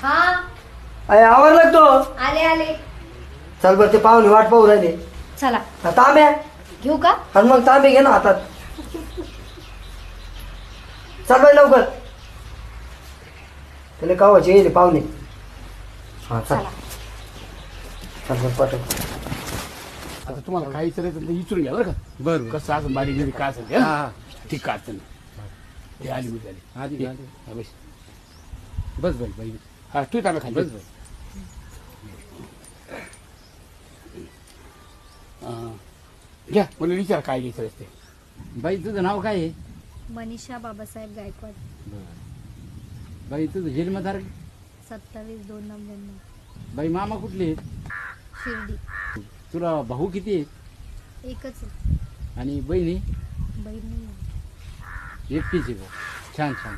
हा अरे आवरलं तो. आले आले. चल बरं ते पाहुणे वाट पाहू राहिले. चला तांब्या घेऊ का? आणि मग तांबे घे ना हातात. चल बाई लवकर. त्याला कावाचे येईल पाहुणे. हा चल चला चल बरं पाठव. आता तुम्हाला काही विचारायचं तर विचारून घ्या बरं का. बरं कसं असं बारीक जरी काय असेल ते, हा हा? हा ठीक आहे अडचण नाही. ते आली मी झाली आधी ठीक. आधी. हा, बस बस बाई बाई हा तू तांबे खाली बस बाई. घ्या मला विचार काय घ्यायचं असते. बाई तुझं नाव काय आहे? मनीषा बाबासाहेब गायकवाड. बाई तुझं जन्मतारीख? 27/2/99. बाई मामा कुठले आहेत? शिर्डी. तुला भाऊ किती आहेत? एकच आहे. आणि बहिणी? बहीण नाही आहे. एकटीच आहे भाऊ. छान छान.